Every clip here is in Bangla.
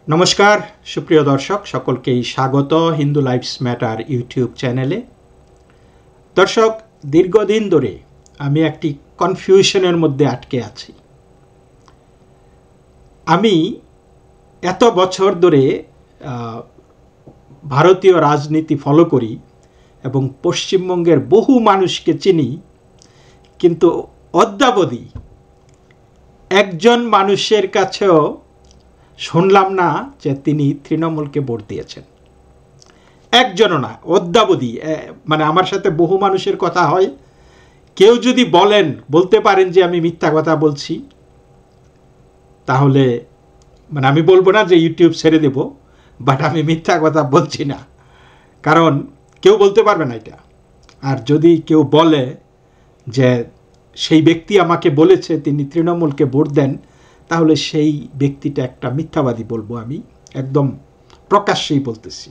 নমস্কার সুপ্রিয় দর্শক, সকলকেই স্বাগত হিন্দু লাইফস ম্যাটার ইউটিউব চ্যানেলে। দর্শক, দীর্ঘদিন ধরে আমি একটি কনফিউশনের মধ্যে আটকে আছি। আমি এত বছর ধরে ভারতীয় রাজনীতি ফলো করি এবং পশ্চিমবঙ্গের বহু মানুষকে চিনি, কিন্তু অদ্যাবধি একজন মানুষের কাছেও শুনলাম না যে তিনি তৃণমূলকে ভোট দিয়েছেন। একজনও না, অদ্যাবধি। মানে আমার সাথে বহু মানুষের কথা হয়, কেউ যদি বলতে পারেন যে আমি মিথ্যা কথা বলছি, তাহলে মানে আমি বলবো না যে ইউটিউব ছেড়ে দেব, বাট আমি মিথ্যা কথা বলছি না, কারণ কেউ বলতে পারবে না এটা। আর যদি কেউ বলে যে সেই ব্যক্তি আমাকে বলেছে তিনি তৃণমূলকে ভোট দেন, তাহলে সেই ব্যক্তিটা একটা মিথ্যাবাদী বলবো। আমি একদম প্রকাশ্যেই বলতেছি,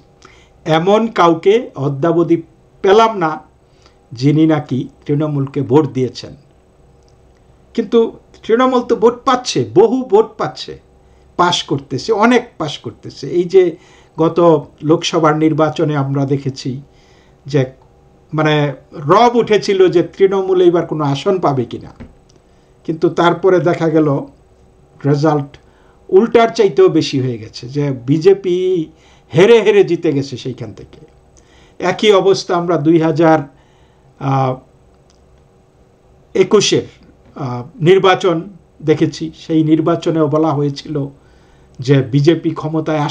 এমন কাউকে অদ্যাবধি পেলাম না যিনি নাকি তৃণমূলকে ভোট দিয়েছেন। কিন্তু তৃণমূল তো ভোট পাচ্ছে, বহু ভোট পাচ্ছে, পাশ করতেছে, অনেক পাশ করতেছে। এই যে গত লোকসভার নির্বাচনে আমরা দেখেছি যে মানে রব উঠেছিল যে তৃণমূল এবার কোনো আসন পাবে কিনা, কিন্তু তারপরে দেখা গেল রেজাল্ট উল্টার চাইতেও বেশি হয়ে গেছে, যে বিজেপি হেরে হেরে জিতে গেছে সেইখান থেকে। একই অবস্থা আমরা 2021-এর নির্বাচন দেখেছি। সেই নির্বাচনেও বলা হয়েছিল যে বিজেপি ক্ষমতায়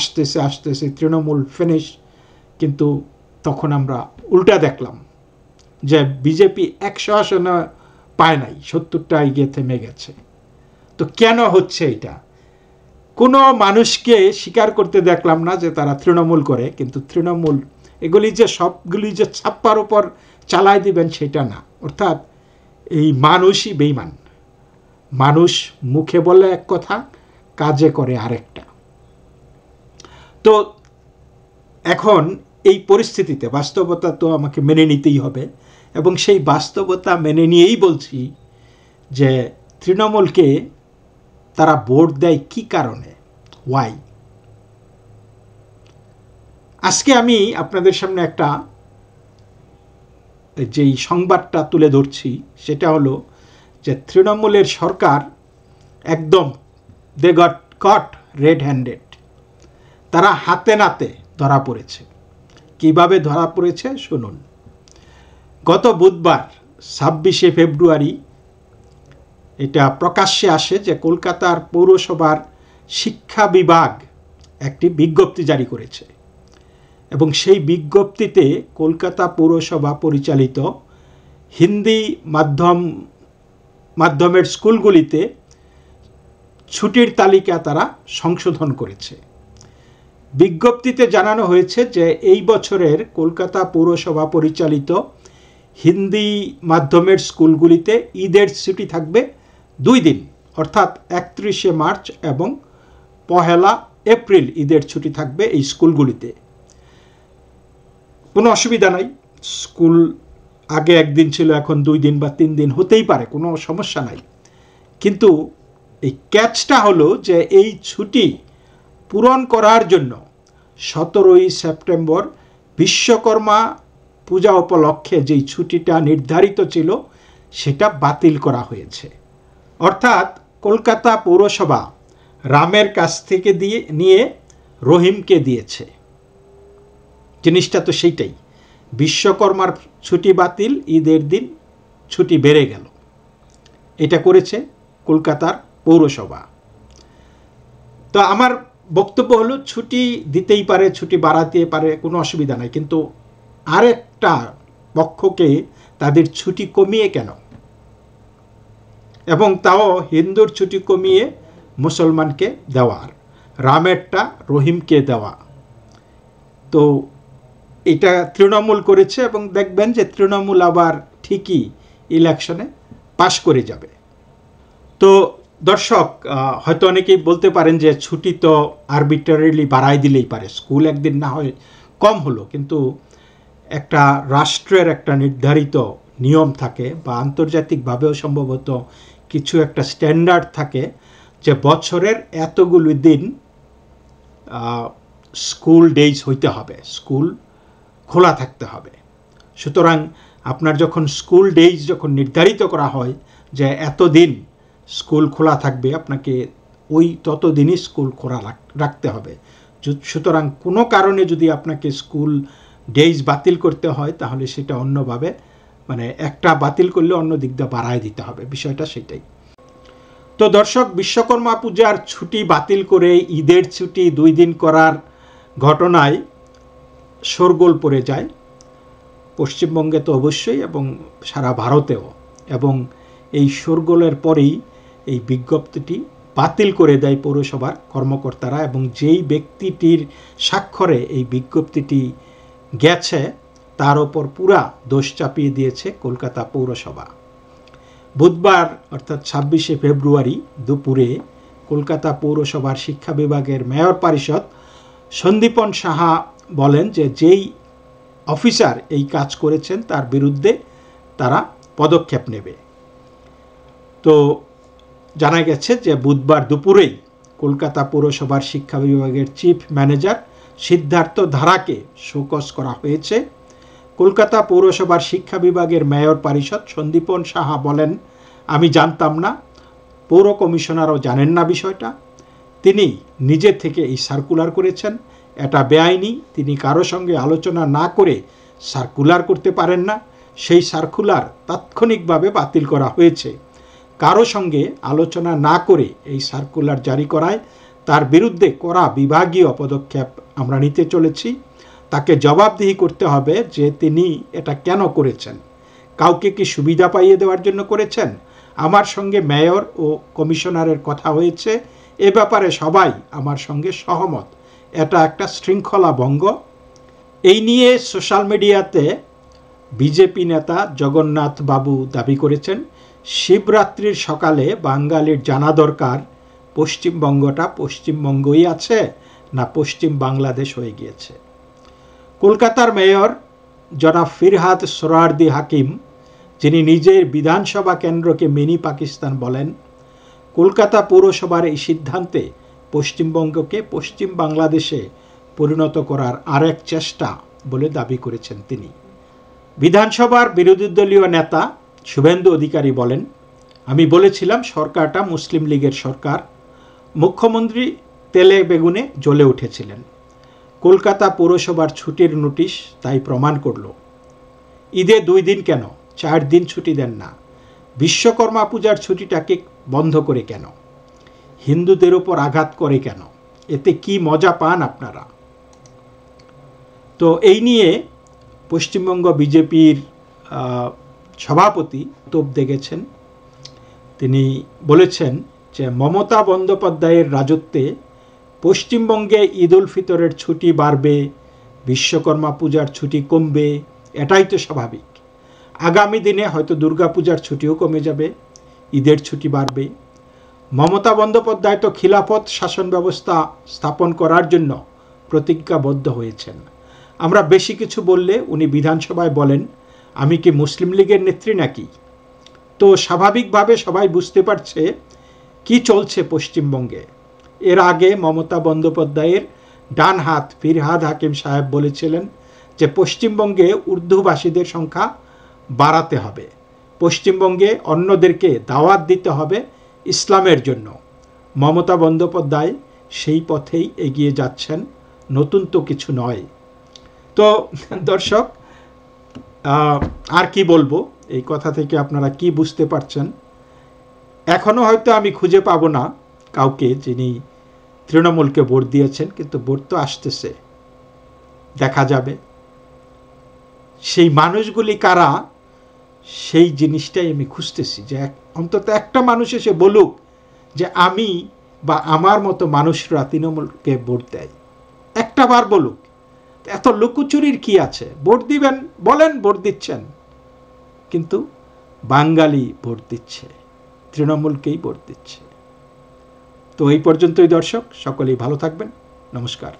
আসতেছে, তৃণমূল ফিনিশ, কিন্তু তখন আমরা উল্টা দেখলাম যে বিজেপি 100 আসনে পায় নাই, 70টায় গিয়ে থেমে গেছে। তো কেন হচ্ছে এটা? কোনো মানুষকে স্বীকার করতে দেখলাম না যে তারা তৃণমূল করে, কিন্তু তৃণমূল এগুলি যে সবগুলি যে ছাপ্পার উপর চালায় দিবেন সেটা না। অর্থাৎ এই মানুষই বেইমান। মানুষ মুখে বলে এক কথা, কাজে করে আরেকটা। তো এখন এই পরিস্থিতিতে বাস্তবতা তো আমাকে মেনে নিতেই হবে, এবং সেই বাস্তবতা মেনে নিয়েই বলছি যে তৃণমূলকে তারা ভোট দেয় কি কারণে, ওয়াই। আজকে আমি আপনাদের সামনে একটা যেই সংবাদটা তুলে ধরছি সেটা হলো যে তৃণমূলের সরকার একদম they got caught red handed. তারা হাতে নাতে ধরা পড়েছে। কিভাবে ধরা পড়েছে শুনুন। গত বুধবার 26শে ফেব্রুয়ারি এটা প্রকাশ্যে আসে যে কলকাতার পৌরসভার শিক্ষা বিভাগ একটি বিজ্ঞপ্তি জারি করেছে, এবং সেই বিজ্ঞপ্তিতে কলকাতা পৌরসভা পরিচালিত হিন্দি মাধ্যমের স্কুলগুলিতে ছুটির তালিকা তারা সংশোধন করেছে। বিজ্ঞপ্তিতে জানানো হয়েছে যে এই বছরের কলকাতা পৌরসভা পরিচালিত হিন্দি মাধ্যমের স্কুলগুলিতে ঈদের ছুটি থাকবে 2 দিন, অর্থাৎ 31শে মার্চ এবং 1 এপ্রিল ঈদের ছুটি থাকবে এই স্কুলগুলিতে। কোনো অসুবিধা নাই, স্কুল আগে 1 দিন ছিল, এখন 2 দিন বা 3 দিন হতেই পারে, কোনো সমস্যা নাই। কিন্তু এই ক্যাচটা হলো যে এই ছুটি পূরণ করার জন্য 17ই সেপ্টেম্বর বিশ্বকর্মা পূজা উপলক্ষে যেই ছুটিটা নির্ধারিত ছিল সেটা বাতিল করা হয়েছে। অর্থাৎ কলকাতা পৌরসভা রামের কাছ থেকে নিয়ে রহিমকে দিয়েছে। জিনিসটা তো সেইটাই, বিশ্বকর্মার ছুটি বাতিল, ঈদের দিন ছুটি বেড়ে গেল। এটা করেছে কলকাতার পৌরসভা। তো আমার বক্তব্য হলো ছুটি দিতেই পারে, ছুটি বাড়াতে পারে, কোনো অসুবিধা নাই, কিন্তু আরেকটা পক্ষকে তাদের ছুটি কমিয়ে কেন, এবং তাও হিন্দুর ছুটি কমিয়ে মুসলমানকে দেওয়ার, রামেরটা রহিমকে দেওয়া। তো এটা তৃণমূল করেছে, এবং দেখবেন যে তৃণমূল আবার ঠিকই ইলেকশনে পাশ করে যাবে। তো দর্শক, হয়তো অনেকেই বলতে পারেন যে ছুটি তো আরবিট্রারিলি বাড়াই দিলেই পারে, স্কুল 1 দিন না হয় কম হলো, কিন্তু একটা রাষ্ট্রের একটা নির্ধারিত নিয়ম থাকে, বা আন্তর্জাতিকভাবেও সম্ভবত কিছু একটা স্ট্যান্ডার্ড থাকে, যে বছরের এতগুলো দিন স্কুল ডেজ হইতে হবে, স্কুল খোলা থাকতে হবে। সুতরাং আপনার যখন স্কুল ডেজ যখন নির্ধারিত করা হয় যে এতদিন স্কুল খোলা থাকবে, আপনাকে ওই ততদিনই স্কুল খোলা রাখতে হবে। সুতরাং কোনো কারণে যদি আপনাকে স্কুল ডেজ বাতিল করতে হয় তাহলে সেটা অন্যভাবে, মানে একটা বাতিল করলে অন্য দিক দিয়ে বাড়ায় দিতে হবে, বিষয়টা সেটাই। তো দর্শক, বিশ্বকর্মা পূজার ছুটি বাতিল করে ঈদের ছুটি 2 দিন করার ঘটনায় শোরগোল পড়ে যায় পশ্চিমবঙ্গে তো অবশ্যই, এবং সারা ভারতেও। এবং এই শোরগোলের পরেই এই বিজ্ঞপ্তিটি বাতিল করে দেয় পৌরসভার কর্মকর্তারা, এবং যেই ব্যক্তিটির স্বাক্ষরে এই বিজ্ঞপ্তিটি গেছে তার ওপর পুরা দোষ চাপিয়ে দিয়েছে কলকাতা পৌরসভা। বুধবার অর্থাৎ 26শে ফেব্রুয়ারি দুপুরে কলকাতা পৌরসভার শিক্ষা বিভাগের মেয়র পরিষদ সন্দীপন সাহা বলেন যে যেই অফিসার এই কাজ করেছেন তার বিরুদ্ধে তারা পদক্ষেপ নেবে। তো জানা গেছে যে বুধবার দুপুরেই কলকাতা পৌরসভার শিক্ষা বিভাগের চিফ ম্যানেজার সিদ্ধার্থ ধারাকে শোকজ করা হয়েছে। কলকাতা পৌরসভার শিক্ষা বিভাগের মেয়র পরিষদ সন্দীপন সাহা বলেন, আমি জানতাম না, পৌর কমিশনারও জানেন না বিষয়টা। তিনি নিজে থেকে এই সার্কুলার করেছেন, এটা বেআইনি। তিনি কারো সঙ্গে আলোচনা না করে সার্কুলার করতে পারেন না। সেই সার্কুলার তাৎক্ষণিকভাবে বাতিল করা হয়েছে। কারো সঙ্গে আলোচনা না করে এই সার্কুলার জারি করায় তার বিরুদ্ধে কড়া বিভাগীয় পদক্ষেপ আমরা নিতে চলেছি। তাকে জবাবদিহি করতে হবে যে তিনি এটা কেন করেছেন। কাউকে কি সুবিধা পাইয়ে দেওয়ার জন্য করেছেন? আমার সঙ্গে মেয়র ও কমিশনারের কথা হয়েছে, এ ব্যাপারে সবাই আমার সঙ্গে সহমত। এটা একটা শৃঙ্খলা ভঙ্গ। এই নিয়ে সোশ্যাল মিডিয়াতে বিজেপি নেতা জগন্নাথ বাবু দাবি করেছেন, শিবরাত্রির সকালে বাঙালির জানা দরকার পশ্চিমবঙ্গটা পশ্চিমবঙ্গই আছে না পশ্চিম বাংলাদেশ হয়ে গিয়েছে। কলকাতার মেয়র জনাব ফিরহাদ সোহরাওয়ার্দী হাকিম, যিনি নিজের বিধানসভা কেন্দ্রকে মিনি পাকিস্তান বলেন, কলকাতা পৌরসভার এই সিদ্ধান্তে পশ্চিমবঙ্গকে পশ্চিম বাংলাদেশে পরিণত করার আরেক চেষ্টা বলে দাবি করেছেন তিনি। বিধানসভার বিরোধী দলীয় নেতা শুভেন্দু অধিকারী বলেন, আমি বলেছিলাম সরকারটা মুসলিম লীগের সরকার। মুখ্যমন্ত্রী তেলে বেগুনে জ্বলে উঠেছিলেন। কলকাতা পৌরসভার ছুটির নোটিশ তাই প্রমাণ করল। ঈদে 2 দিন কেন 4 দিন ছুটি দেন না? বিশ্বকর্মা পূজার ছুটিটাকে বন্ধ করে কেন? হিন্দুদের উপর আঘাত করে কেন? এতে কি মজা পান আপনারা? তো এই নিয়ে পশ্চিমবঙ্গ বিজেপির সভাপতি তোপ দেখেছেন। তিনি বলেছেন যে মমতা বন্দ্যোপাধ্যায়ের রাজত্বে পশ্চিমবঙ্গে ঈদ উল ফিতরের ছুটি বাড়বে, বিশ্বকর্মা পূজার ছুটি কমবে, এটাই তো স্বাভাবিক। আগামী দিনে হয়তো দুর্গাপূজার ছুটিও কমে যাবে, ঈদের ছুটি বাড়বে। মমতা বন্দ্যোপাধ্যায় তো খিলাফত শাসন ব্যবস্থা স্থাপন করার জন্য প্রতিজ্ঞাবদ্ধ হয়েছেন। আমরা বেশি কিছু বললে উনি বিধানসভায় বলেন, আমি কি মুসলিম লীগের নেত্রী নাকি? তো স্বাভাবিকভাবে সবাই বুঝতে পারছে কি চলছে পশ্চিমবঙ্গে। এর আগে মমতা বন্দ্যোপাধ্যায়ের ডান হাত ফিরহাদ হাকিম সাহেব বলেছিলেন যে পশ্চিমবঙ্গে উর্দুভাষীদের সংখ্যা বাড়াতে হবে, পশ্চিমবঙ্গে অন্যদেরকে দাওয়াত দিতে হবে ইসলামের জন্য। মমতা বন্দ্যোপাধ্যায় সেই পথেই এগিয়ে যাচ্ছেন, নতুন তো কিছু নয়। তো দর্শক, আর কি বলবো, এই কথা থেকে আপনারা কি বুঝতে পারছেন? এখনও হয়তো আমি খুঁজে পাবো না কাউকে যিনি তৃণমূলকে ভোট দিয়েছেন, কিন্তু ভোট তো আসতেছে, দেখা যাবে সেই মানুষগুলি কারা। সেই জিনিসটাই আমি খুঁজতেছি, যে অন্তত একটা মানুষ এসে বলুক যে আমি বা আমার মতো মানুষরা তৃণমূলকে ভোট দেয়, একটা বার বলুক। এত লুকোচুরির কি আছে? ভোট দিবেন, বলেন ভোট দিচ্ছেন, কিন্তু বাঙালি ভোট দিচ্ছে, তৃণমূলকেই ভোট দিচ্ছে। তো এই পর্যন্তই দর্শক, সকলেই ভালো থাকবেন, নমস্কার।